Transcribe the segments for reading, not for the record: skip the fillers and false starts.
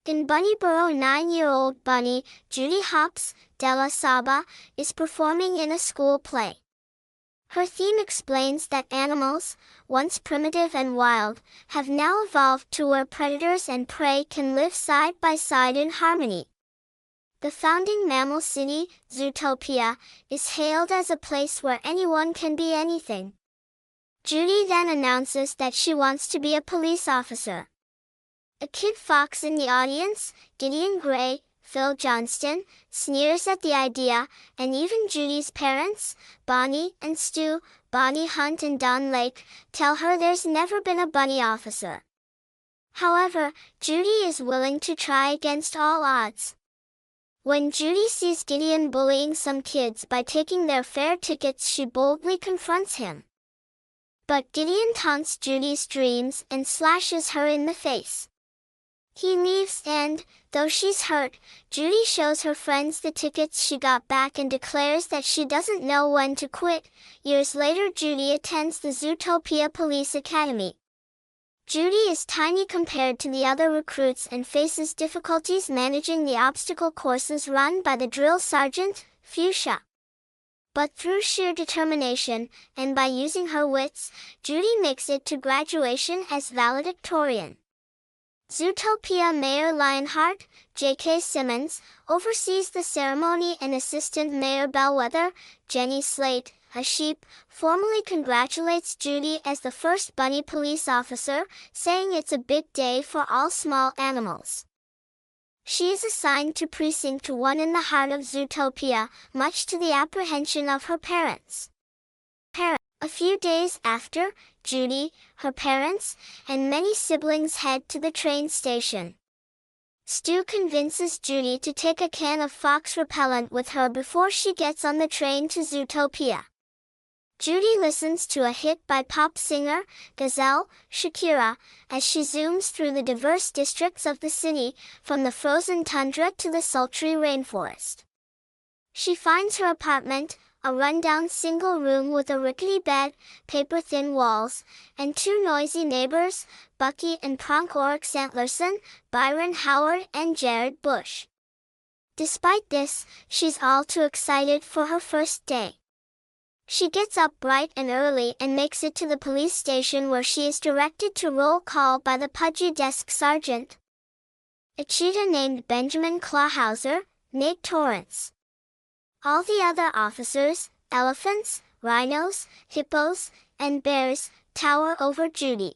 In Bunny Burrow, 9-year-old bunny, Judy Hopps, Della Saba, is performing in a school play. Her theme explains that animals, once primitive and wild, have now evolved to where predators and prey can live side by side in harmony. The founding mammal city, Zootopia, is hailed as a place where anyone can be anything. Judy then announces that she wants to be a police officer. A kid fox in the audience, Gideon Gray, Phil Johnston, sneers at the idea, and even Judy's parents, Bonnie and Stu, Bonnie Hunt and Don Lake, tell her there's never been a bunny officer. However, Judy is willing to try against all odds. When Judy sees Gideon bullying some kids by taking their fare tickets, she boldly confronts him. But Gideon taunts Judy's dreams and slashes her in the face. He leaves and, though she's hurt, Judy shows her friends the tickets she got back and declares that she doesn't know when to quit. Years later, Judy attends the Zootopia Police Academy. Judy is tiny compared to the other recruits and faces difficulties managing the obstacle courses run by the drill sergeant, Fuchsia. But through sheer determination, and by using her wits, Judy makes it to graduation as valedictorian. Zootopia Mayor Lionheart, J.K. Simmons, oversees the ceremony, and Assistant Mayor Bellwether, Jenny Slate, a sheep, formally congratulates Judy as the first bunny police officer, saying it's a big day for all small animals. She is assigned to Precinct 1 in the heart of Zootopia, much to the apprehension of her parents. A few days after, Judy, her parents, and many siblings head to the train station. Stu convinces Judy to take a can of fox repellent with her before she gets on the train to Zootopia. Judy listens to a hit by pop singer, Gazelle, Shakira, as she zooms through the diverse districts of the city, from the frozen tundra to the sultry rainforest. She finds her apartment, a rundown single room with a rickety bed, paper-thin walls, and two noisy neighbors, Bucky and Pronk Oryx Antlerson, Byron Howard and Jared Bush. Despite this, she's all too excited for her first day. She gets up bright and early and makes it to the police station, where she is directed to roll call by the pudgy desk sergeant, a cheetah named Benjamin Clawhauser, Nate Torrance. All the other officers, elephants, rhinos, hippos, and bears, tower over Judy.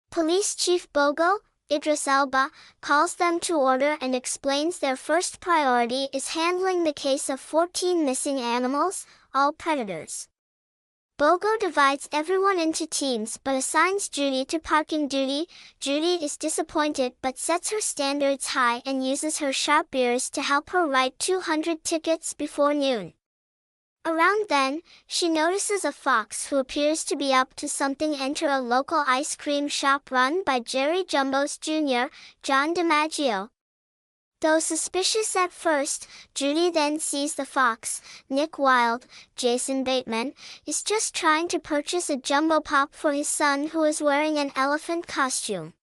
Police Chief Bogo, Idris Elba, calls them to order and explains their first priority is handling the case of 14 missing animals, all predators. Bogo divides everyone into teams but assigns Judy to parking duty. Judy is disappointed but sets her standards high and uses her sharp ears to help her write 200 tickets before noon. Around then, she notices a fox who appears to be up to something. Enter a local ice cream shop run by Jerry Jumbos Jr., John DiMaggio. Though suspicious at first, Judy then sees the fox, Nick Wilde, Jason Bateman, is just trying to purchase a jumbo pop for his son, who is wearing an elephant costume.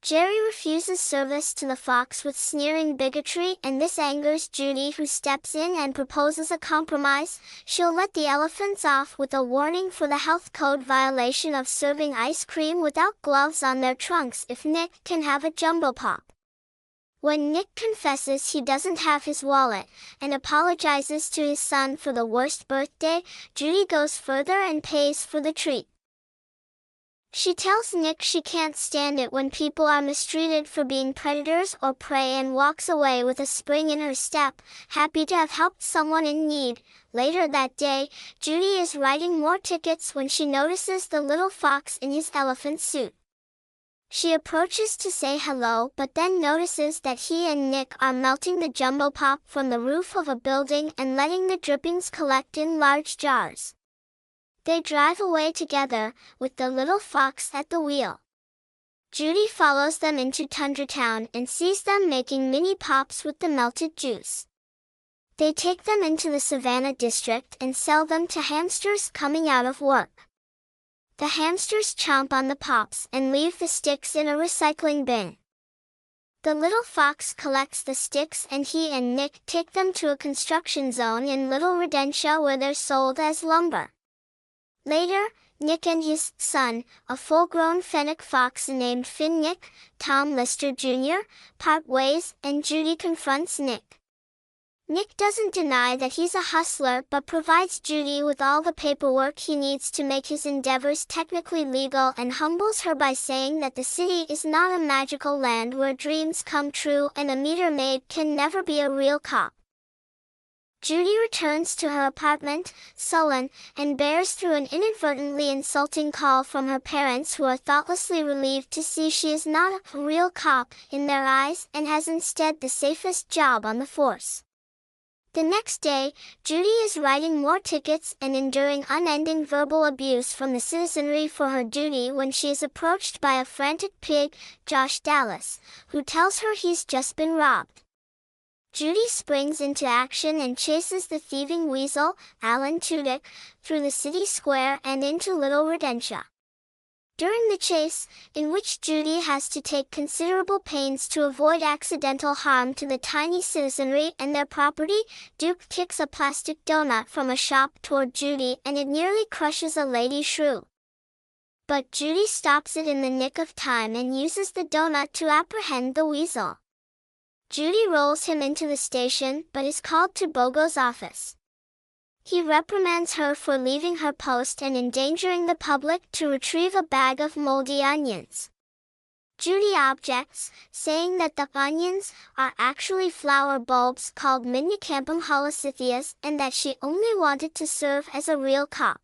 Jerry refuses service to the fox with sneering bigotry, and this angers Judy, who steps in and proposes a compromise. She'll let the elephants off with a warning for the health code violation of serving ice cream without gloves on their trunks if Nick can have a jumbo pop. When Nick confesses he doesn't have his wallet, and apologizes to his son for the worst birthday, Judy goes further and pays for the treat. She tells Nick she can't stand it when people are mistreated for being predators or prey, and walks away with a spring in her step, happy to have helped someone in need. Later that day, Judy is writing more tickets when she notices the little fox in his elephant suit. She approaches to say hello, but then notices that he and Nick are melting the jumbo pop from the roof of a building and letting the drippings collect in large jars. They drive away together, with the little fox at the wheel. Judy follows them into Tundra Town and sees them making mini pops with the melted juice. They take them into the Savannah district and sell them to hamsters coming out of work. The hamsters chomp on the pops and leave the sticks in a recycling bin. The little fox collects the sticks and he and Nick take them to a construction zone in Little Rodentia where they're sold as lumber. Later, Nick and his son, a full-grown fennec fox named Finn Nick, Tom Lister Jr., part ways and Judy confronts Nick. Nick doesn't deny that he's a hustler but provides Judy with all the paperwork he needs to make his endeavors technically legal and humbles her by saying that the city is not a magical land where dreams come true and a meter maid can never be a real cop. Judy returns to her apartment, sullen, and bears through an inadvertently insulting call from her parents who are thoughtlessly relieved to see she is not a real cop in their eyes and has instead the safest job on the force. The next day, Judy is writing more tickets and enduring unending verbal abuse from the citizenry for her duty when she is approached by a frantic pig, Josh Dallas, who tells her he's just been robbed. Judy springs into action and chases the thieving weasel, Alan Tudyk, through the city square and into Little Rodentia. During the chase, in which Judy has to take considerable pains to avoid accidental harm to the tiny citizenry and their property, Duke kicks a plastic donut from a shop toward Judy and it nearly crushes a lady shrew. But Judy stops it in the nick of time and uses the donut to apprehend the weasel. Judy rolls him into the station but is called to Bogo's office. He reprimands her for leaving her post and endangering the public to retrieve a bag of moldy onions. Judy objects, saying that the onions are actually flower bulbs called Minicampum holocithias and that she only wanted to serve as a real cop.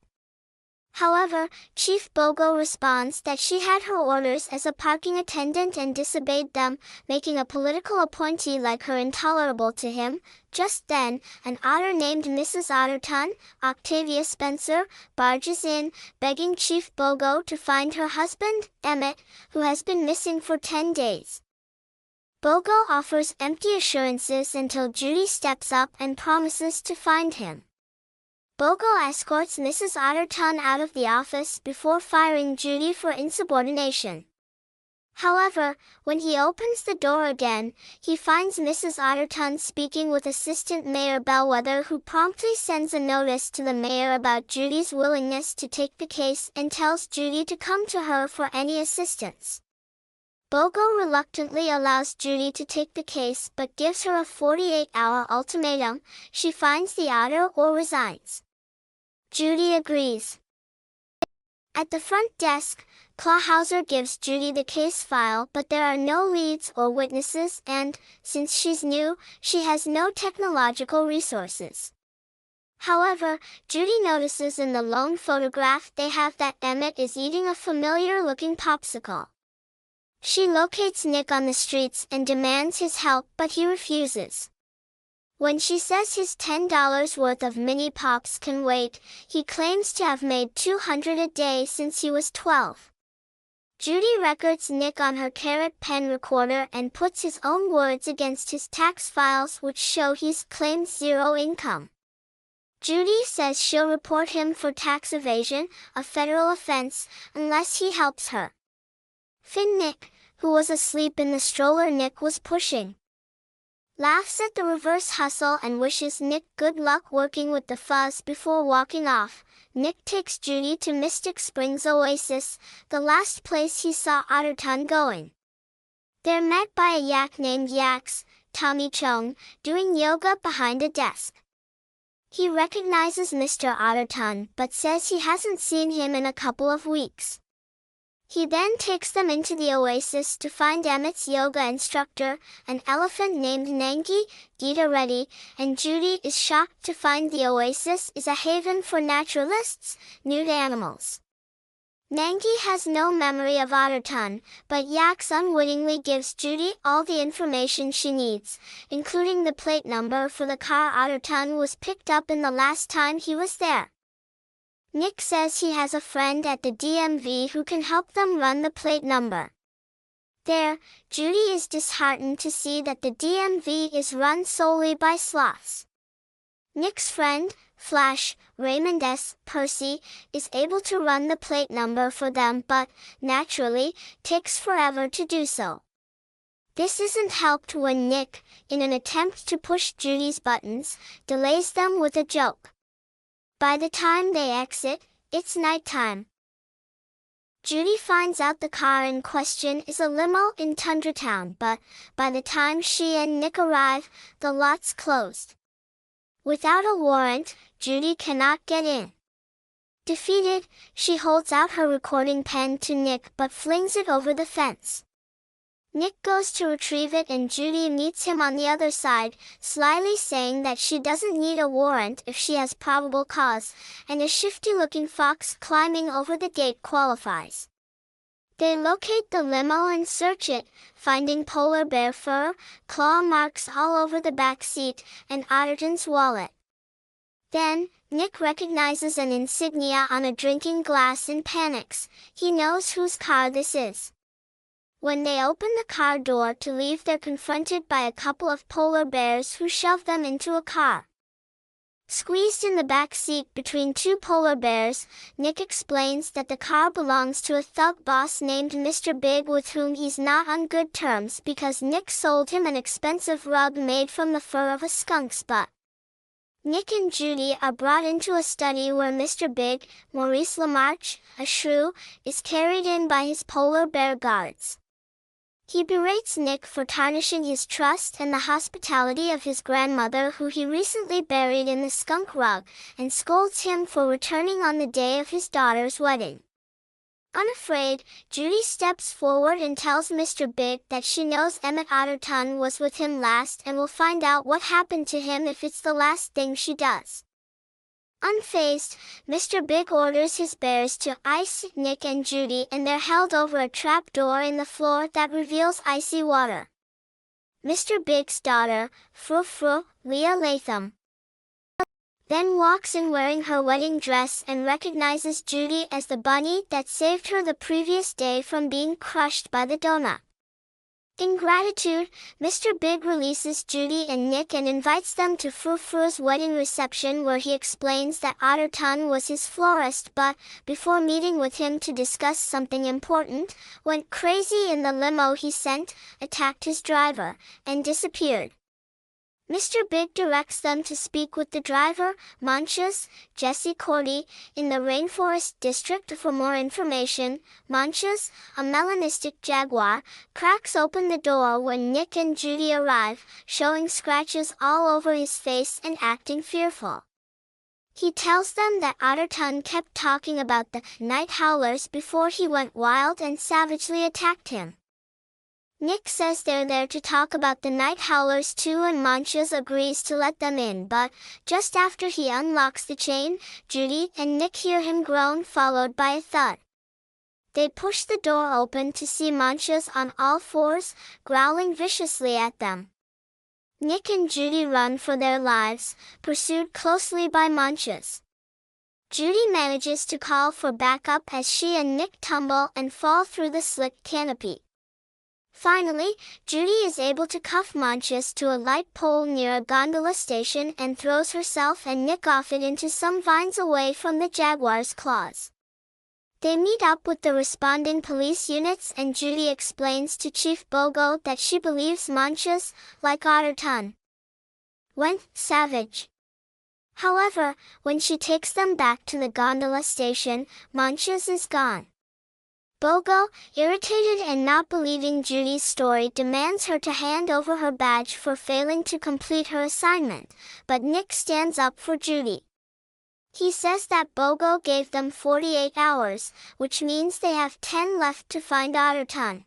However, Chief Bogo responds that she had her orders as a parking attendant and disobeyed them, making a political appointee like her intolerable to him. Just then, an otter named Mrs. Otterton, Octavia Spencer, barges in, begging Chief Bogo to find her husband, Emmett, who has been missing for 10 days. Bogo offers empty assurances until Judy steps up and promises to find him. Bogo escorts Mrs. Otterton out of the office before firing Judy for insubordination. However, when he opens the door again, he finds Mrs. Otterton speaking with Assistant Mayor Bellwether, who promptly sends a notice to the mayor about Judy's willingness to take the case and tells Judy to come to her for any assistance. Bogo reluctantly allows Judy to take the case but gives her a 48-hour ultimatum: she finds the otter or resigns. Judy agrees. At the front desk, Clawhauser gives Judy the case file but there are no leads or witnesses and, since she's new, she has no technological resources. However, Judy notices in the lone photograph they have that Emmett is eating a familiar-looking popsicle. She locates Nick on the streets and demands his help but he refuses. When she says his $10 worth of mini pops can wait, he claims to have made $200 a day since he was 12. Judy records Nick on her Carrot pen recorder and puts his own words against his tax files which show he's claimed zero income. Judy says she'll report him for tax evasion, a federal offense, unless he helps her. Finn Nick, who was asleep in the stroller Nick was pushing, laughs at the reverse hustle and wishes Nick good luck working with the fuzz before walking off. Nick takes Judy to Mystic Springs Oasis, the last place he saw Otterton going. They're met by a yak named Yax, Tommy Chung, doing yoga behind a desk. He recognizes Mr. Otterton but says he hasn't seen him in a couple of weeks. He then takes them into the oasis to find Emmett's yoga instructor, an elephant named Nangi, Gita Reddy, and Judy is shocked to find the oasis is a haven for naturalists, nude animals. Nangi has no memory of Otterton, but Yax unwittingly gives Judy all the information she needs, including the plate number for the car Otterton was picked up in the last time he was there. Nick says he has a friend at the DMV who can help them run the plate number. There, Judy is disheartened to see that the DMV is run solely by sloths. Nick's friend, Flash, Raymond S. Percy, is able to run the plate number for them but, naturally, takes forever to do so. This isn't helped when Nick, in an attempt to push Judy's buttons, delays them with a joke. By the time they exit, it's nighttime. Judy finds out the car in question is a limo in Tundra Town, but by the time she and Nick arrive, the lot's closed. Without a warrant, Judy cannot get in. Defeated, she holds out her recording pen to Nick but flings it over the fence. Nick goes to retrieve it and Judy meets him on the other side, slyly saying that she doesn't need a warrant if she has probable cause, and a shifty-looking fox climbing over the gate qualifies. They locate the limo and search it, finding polar bear fur, claw marks all over the back seat, and Otterton's wallet. Then, Nick recognizes an insignia on a drinking glass and panics. He knows whose car this is. When they open the car door to leave, they're confronted by a couple of polar bears who shove them into a car. Squeezed in the back seat between two polar bears, Nick explains that the car belongs to a thug boss named Mr. Big with whom he's not on good terms because Nick sold him an expensive rug made from the fur of a skunk's butt. Nick and Judy are brought into a study where Mr. Big, Maurice LaMarche, a shrew, is carried in by his polar bear guards. He berates Nick for tarnishing his trust and the hospitality of his grandmother who he recently buried in the skunk rug, and scolds him for returning on the day of his daughter's wedding. Unafraid, Judy steps forward and tells Mr. Big that she knows Emmett Otterton was with him last and will find out what happened to him if it's the last thing she does. Unfazed, Mr. Big orders his bears to ice Nick and Judy and they're held over a trap door in the floor that reveals icy water. Mr. Big's daughter, Leah Latham, then walks in wearing her wedding dress and recognizes Judy as the bunny that saved her the previous day from being crushed by the donut. In gratitude, Mr. Big releases Judy and Nick and invites them to Frou-Frou's wedding reception where he explains that Otterton was his florist but, before meeting with him to discuss something important, went crazy in the limo he sent, attacked his driver, and disappeared. Mr. Big directs them to speak with the driver, Manchas, Jesse Cordy, in the Rainforest District for more information. Manchas, a melanistic jaguar, cracks open the door when Nick and Judy arrive, showing scratches all over his face and acting fearful. He tells them that Otterton kept talking about the night howlers before he went wild and savagely attacked him. Nick says they're there to talk about the night howlers too and Manchas agrees to let them in but, just after he unlocks the chain, Judy and Nick hear him groan followed by a thud. They push the door open to see Manchas on all fours, growling viciously at them. Nick and Judy run for their lives, pursued closely by Manchas. Judy manages to call for backup as she and Nick tumble and fall through the slick canopy. Finally, Judy is able to cuff Manchas to a light pole near a gondola station and throws herself and Nick off it into some vines away from the jaguar's claws. They meet up with the responding police units and Judy explains to Chief Bogo that she believes Manchas, like Otterton, went savage. However, when she takes them back to the gondola station, Manchas is gone. Bogo, irritated and not believing Judy's story, demands her to hand over her badge for failing to complete her assignment, but Nick stands up for Judy. He says that Bogo gave them 48 hours, which means they have 10 left to find Otterton.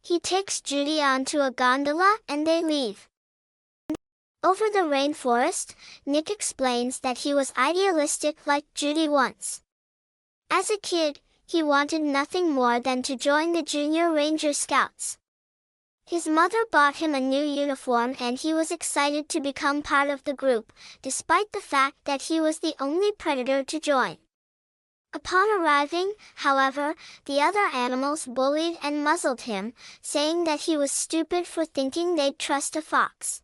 He takes Judy onto a gondola and they leave. Over the rainforest, Nick explains that he was idealistic like Judy once. As a kid, he wanted nothing more than to join the Junior Ranger Scouts. His mother bought him a new uniform and he was excited to become part of the group, despite the fact that he was the only predator to join. Upon arriving, however, the other animals bullied and muzzled him, saying that he was stupid for thinking they'd trust a fox.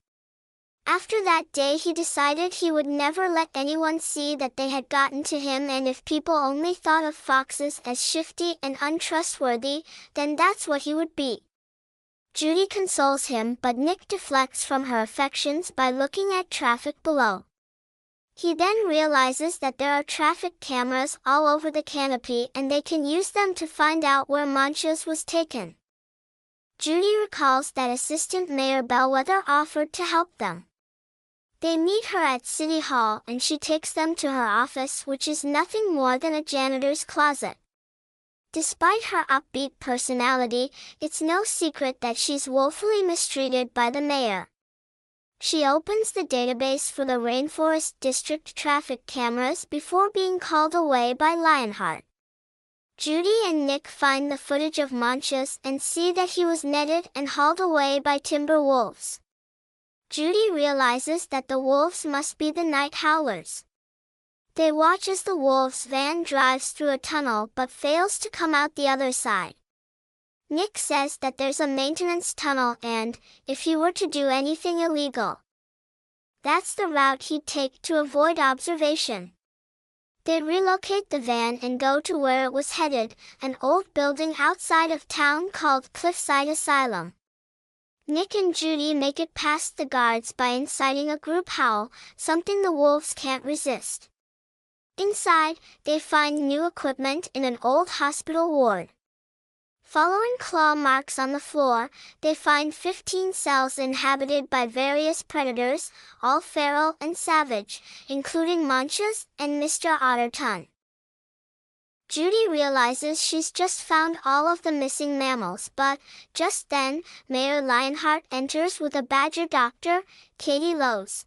After that day he decided he would never let anyone see that they had gotten to him and if people only thought of foxes as shifty and untrustworthy, then that's what he would be. Judy consoles him, but Nick deflects from her affections by looking at traffic below. He then realizes that there are traffic cameras all over the canopy and they can use them to find out where Montrose was taken. Judy recalls that Assistant Mayor Bellwether offered to help them. They meet her at City Hall and she takes them to her office, which is nothing more than a janitor's closet. Despite her upbeat personality, it's no secret that she's woefully mistreated by the mayor. She opens the database for the Rainforest District traffic cameras before being called away by Lionheart. Judy and Nick find the footage of Montrose and see that he was netted and hauled away by timber wolves. Judy realizes that the wolves must be the night howlers. They watch as the wolves' van drives through a tunnel but fails to come out the other side. Nick says that there's a maintenance tunnel and, if he were to do anything illegal, that's the route he'd take to avoid observation. They'd relocate the van and go to where it was headed, an old building outside of town called Cliffside Asylum. Nick and Judy make it past the guards by inciting a group howl, something the wolves can't resist. Inside, they find new equipment in an old hospital ward. Following claw marks on the floor, they find 15 cells inhabited by various predators, all feral and savage, including Montrose and Mr. Otterton. Judy realizes she's just found all of the missing mammals, but, just then, Mayor Lionheart enters with a badger doctor, Katie Lowe's.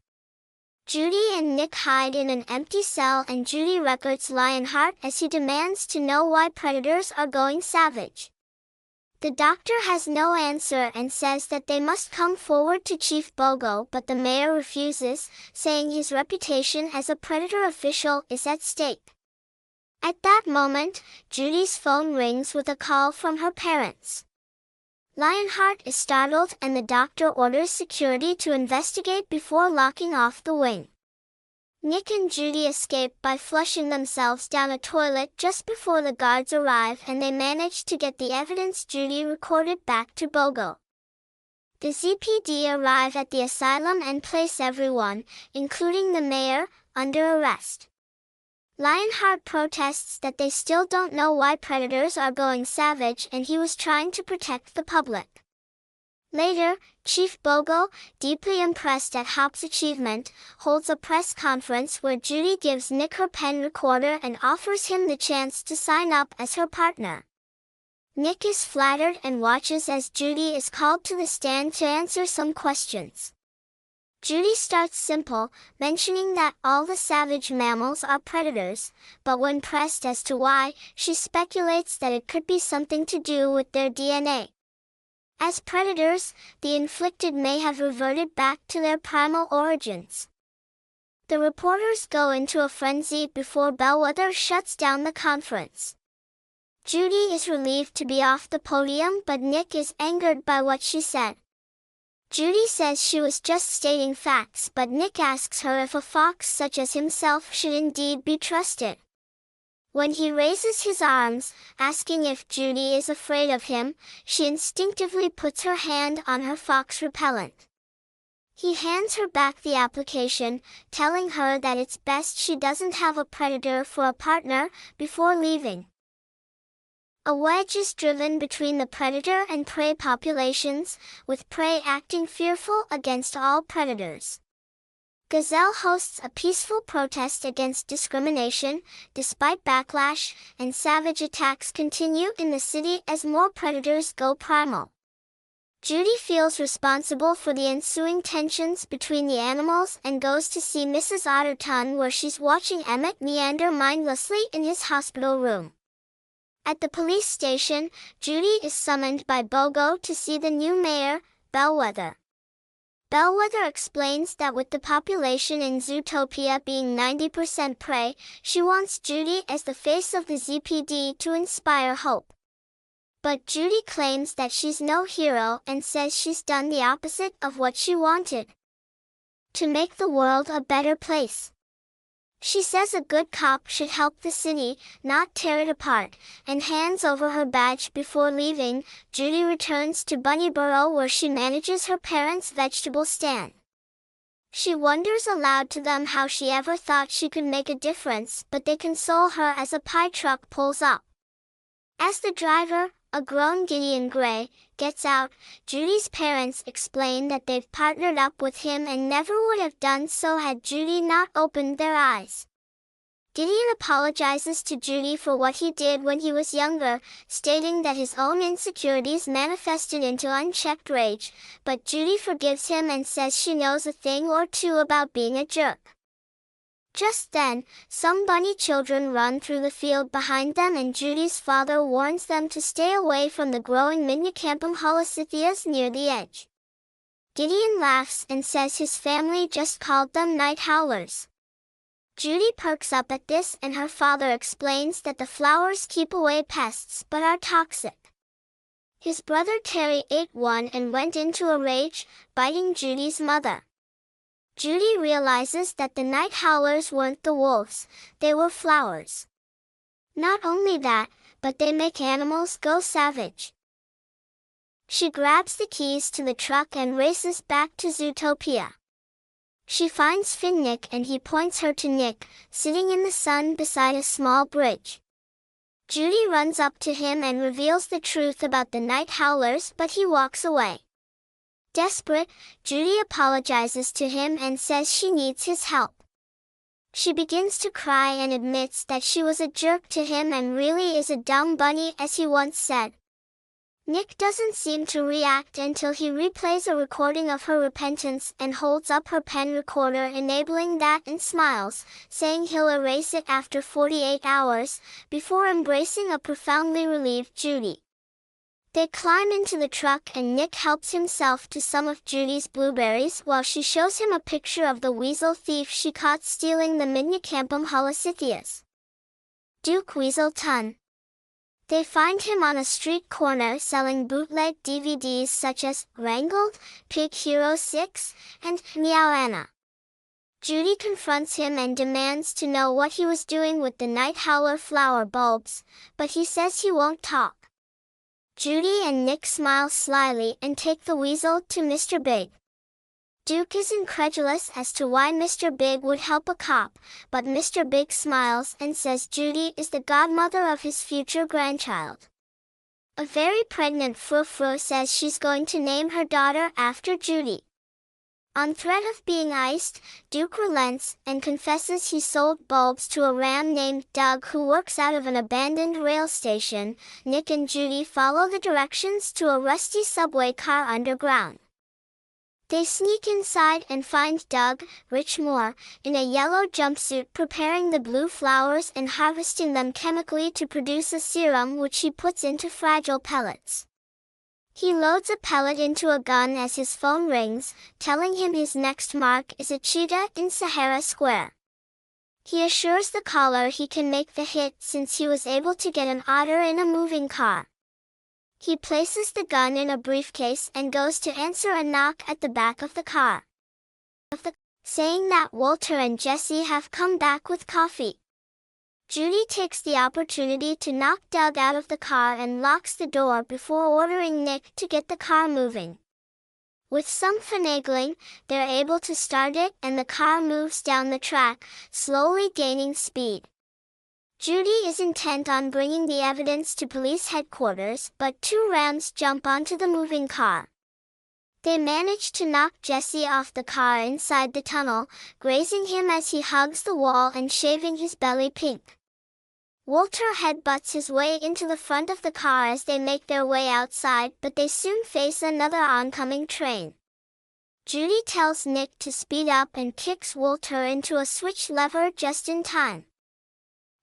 Judy and Nick hide in an empty cell and Judy records Lionheart as he demands to know why predators are going savage. The doctor has no answer and says that they must come forward to Chief Bogo, but the mayor refuses, saying his reputation as a predator official is at stake. At that moment, Judy's phone rings with a call from her parents. Lionheart is startled and the doctor orders security to investigate before locking off the wing. Nick and Judy escape by flushing themselves down a toilet just before the guards arrive and they manage to get the evidence Judy recorded back to Bogo. The ZPD arrive at the asylum and place everyone, including the mayor, under arrest. Lionheart protests that they still don't know why predators are going savage and he was trying to protect the public. Later, Chief Bogo, deeply impressed at Hop's achievement, holds a press conference where Judy gives Nick her pen recorder and offers him the chance to sign up as her partner. Nick is flattered and watches as Judy is called to the stand to answer some questions. Judy starts simple, mentioning that all the savage mammals are predators, but when pressed as to why, she speculates that it could be something to do with their DNA. As predators, the inflicted may have reverted back to their primal origins. The reporters go into a frenzy before Bellwether shuts down the conference. Judy is relieved to be off the podium, but Nick is angered by what she said. Judy says she was just stating facts, but Nick asks her if a fox such as himself should indeed be trusted. When he raises his arms, asking if Judy is afraid of him, she instinctively puts her hand on her fox repellent. He hands her back the application, telling her that it's best she doesn't have a predator for a partner before leaving. A wedge is driven between the predator and prey populations, with prey acting fearful against all predators. Gazelle hosts a peaceful protest against discrimination, despite backlash, and savage attacks continue in the city as more predators go primal. Judy feels responsible for the ensuing tensions between the animals and goes to see Mrs. Otterton, where she's watching Emmett meander mindlessly in his hospital room. At the police station, Judy is summoned by Bogo to see the new mayor, Bellwether. Bellwether explains that with the population in Zootopia being 90% prey, she wants Judy as the face of the ZPD to inspire hope. But Judy claims that she's no hero and says she's done the opposite of what she wanted: to make the world a better place. She says a good cop should help the city, not tear it apart, and hands over her badge before leaving. Judy returns to Bunnyborough where she manages her parents' vegetable stand. She wonders aloud to them how she ever thought she could make a difference, but they console her as a pie truck pulls up. As the driver, a grown Gideon Gray, gets out, Judy's parents explain that they've partnered up with him and never would have done so had Judy not opened their eyes. Gideon apologizes to Judy for what he did when he was younger, stating that his own insecurities manifested into unchecked rage, but Judy forgives him and says she knows a thing or two about being a jerk. Just then, some bunny children run through the field behind them and Judy's father warns them to stay away from the growing Minicampum holocithias near the edge. Gideon laughs and says his family just called them night howlers. Judy perks up at this and her father explains that the flowers keep away pests but are toxic. His brother Terry ate one and went into a rage, biting Judy's mother. Judy realizes that the night howlers weren't the wolves, they were flowers. Not only that, but they make animals go savage. She grabs the keys to the truck and races back to Zootopia. She finds Nick and he points her to Nick, sitting in the sun beside a small bridge. Judy runs up to him and reveals the truth about the night howlers, but he walks away. Desperate, Judy apologizes to him and says she needs his help. She begins to cry and admits that she was a jerk to him and really is a dumb bunny, as he once said. Nick doesn't seem to react until he replays a recording of her repentance and holds up her pen recorder enabling that and smiles, saying he'll erase it after 48 hours, before embracing a profoundly relieved Judy. They climb into the truck and Nick helps himself to some of Judy's blueberries while she shows him a picture of the weasel thief she caught stealing the Minicampum holocithias. Duke Weasel Ton. They find him on a street corner selling bootleg DVDs such as Wrangled, Pig Hero 6, and Meow Anna. Judy confronts him and demands to know what he was doing with the night howler flower bulbs, but he says he won't talk. Judy and Nick smile slyly and take the weasel to Mr. Big. Duke is incredulous as to why Mr. Big would help a cop, but Mr. Big smiles and says Judy is the godmother of his future grandchild. A very pregnant Frou-Frou says she's going to name her daughter after Judy. On threat of being iced, Duke relents and confesses he sold bulbs to a ram named Doug who works out of an abandoned rail station. Nick and Judy follow the directions to a rusty subway car underground. They sneak inside and find Doug, Rich Moore, in a yellow jumpsuit preparing the blue flowers and harvesting them chemically to produce a serum which he puts into fragile pellets. He loads a pellet into a gun as his phone rings, telling him his next mark is a cheetah in Sahara Square. He assures the caller he can make the hit since he was able to get an otter in a moving car. He places the gun in a briefcase and goes to answer a knock at the back of the car, saying that Walter and Jesse have come back with coffee. Judy takes the opportunity to knock Doug out of the car and locks the door before ordering Nick to get the car moving. With some finagling, they're able to start it and the car moves down the track, slowly gaining speed. Judy is intent on bringing the evidence to police headquarters, but two rams jump onto the moving car. They manage to knock Jesse off the car inside the tunnel, grazing him as he hugs the wall and shaving his belly pink. Walter headbutts his way into the front of the car as they make their way outside, but they soon face another oncoming train. Judy tells Nick to speed up and kicks Walter into a switch lever just in time.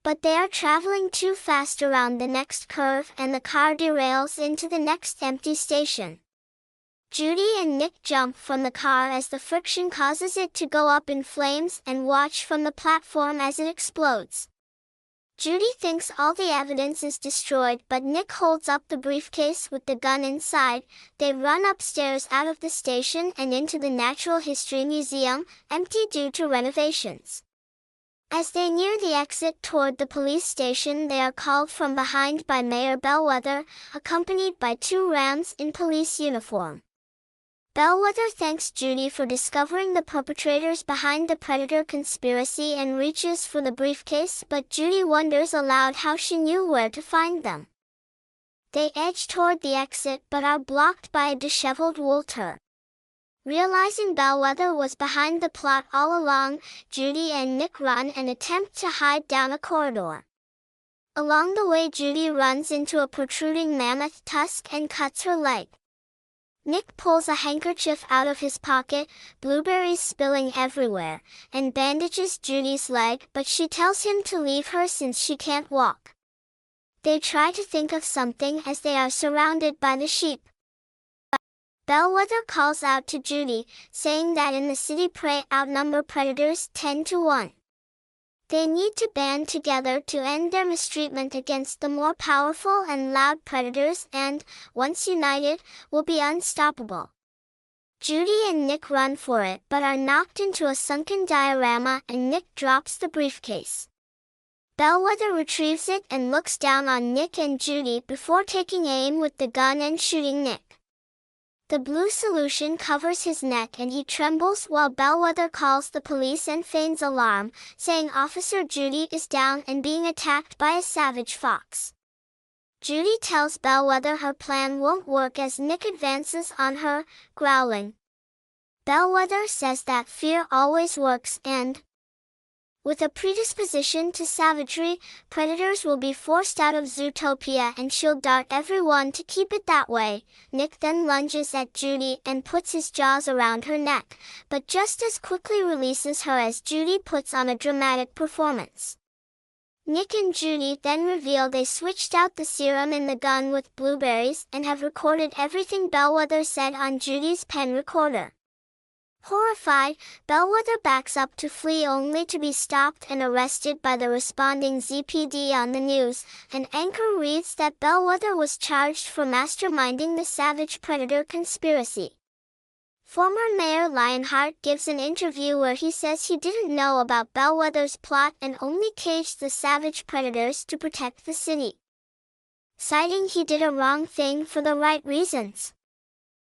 But they are traveling too fast around the next curve and the car derails into the next empty station. Judy and Nick jump from the car as the friction causes it to go up in flames and watch from the platform as it explodes. Judy thinks all the evidence is destroyed, but Nick holds up the briefcase with the gun inside. They run upstairs out of the station and into the Natural History Museum, empty due to renovations. As they near the exit toward the police station, they are called from behind by Mayor Bellwether, accompanied by two rams in police uniform. Bellwether thanks Judy for discovering the perpetrators behind the predator conspiracy and reaches for the briefcase, but Judy wonders aloud how she knew where to find them. They edge toward the exit but are blocked by a disheveled wolter. Realizing Bellwether was behind the plot all along, Judy and Nick run and attempt to hide down a corridor. Along the way, Judy runs into a protruding mammoth tusk and cuts her leg. Nick pulls a handkerchief out of his pocket, blueberries spilling everywhere, and bandages Judy's leg, but she tells him to leave her since she can't walk. They try to think of something as they are surrounded by the sheep. Bellwether calls out to Judy, saying that in the city prey outnumber predators 10 to 1. They need to band together to end their mistreatment against the more powerful and loud predators and, once united, will be unstoppable. Judy and Nick run for it but are knocked into a sunken diorama and Nick drops the briefcase. Bellwether retrieves it and looks down on Nick and Judy before taking aim with the gun and shooting Nick. The blue solution covers his neck and he trembles while Bellwether calls the police and feigns alarm, saying Officer Judy is down and being attacked by a savage fox. Judy tells Bellwether her plan won't work as Nick advances on her, growling. Bellwether says that fear always works and, with a predisposition to savagery, predators will be forced out of Zootopia and she'll dart everyone to keep it that way. Nick then lunges at Judy and puts his jaws around her neck, but just as quickly releases her as Judy puts on a dramatic performance. Nick and Judy then reveal they switched out the serum in the gun with blueberries and have recorded everything Bellwether said on Judy's pen recorder. Horrified, Bellwether backs up to flee only to be stopped and arrested by the responding ZPD on the news. An anchor reads that Bellwether was charged for masterminding the savage predator conspiracy. Former Mayor Lionheart gives an interview where he says he didn't know about Bellwether's plot and only caged the savage predators to protect the city, citing he did a wrong thing for the right reasons.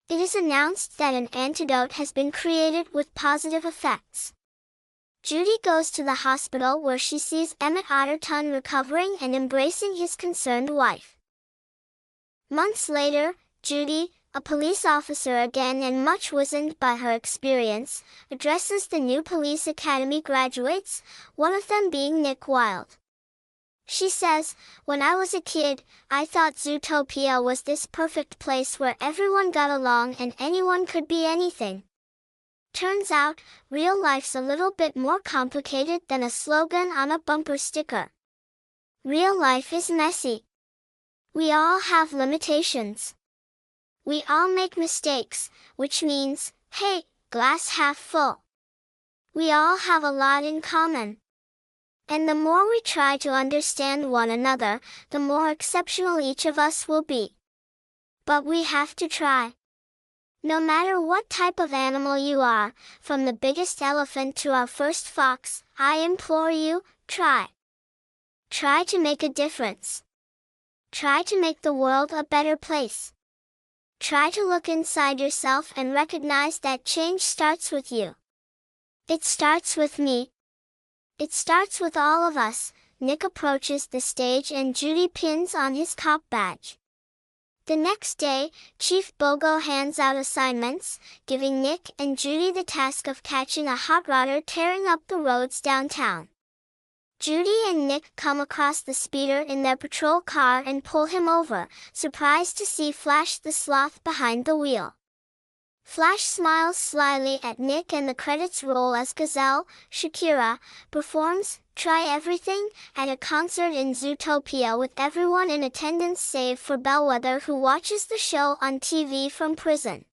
It is announced that an antidote has been created with positive effects. Judy goes to the hospital where she sees Emmett Otterton recovering and embracing his concerned wife. Months later, Judy, a police officer again and much wizened by her experience, addresses the new police academy graduates, one of them being Nick Wilde. She says, "When I was a kid, I thought Zootopia was this perfect place where everyone got along and anyone could be anything. Turns out, real life's a little bit more complicated than a slogan on a bumper sticker. Real life is messy. We all have limitations. We all make mistakes, which means, hey, glass half full. We all have a lot in common. And the more we try to understand one another, the more exceptional each of us will be. But we have to try. No matter what type of animal you are, from the biggest elephant to our first fox, I implore you, try. Try to make a difference. Try to make the world a better place. Try to look inside yourself and recognize that change starts with you. It starts with me. It starts with all of us." Nick approaches the stage and Judy pins on his cop badge. The next day, Chief Bogo hands out assignments, giving Nick and Judy the task of catching a hot rodder tearing up the roads downtown. Judy and Nick come across the speeder in their patrol car and pull him over, surprised to see Flash the sloth behind the wheel. Flash smiles slyly at Nick and the credits roll as Gazelle, Shakira, performs "Try Everything" at a concert in Zootopia with everyone in attendance save for Bellwether, who watches the show on TV from prison.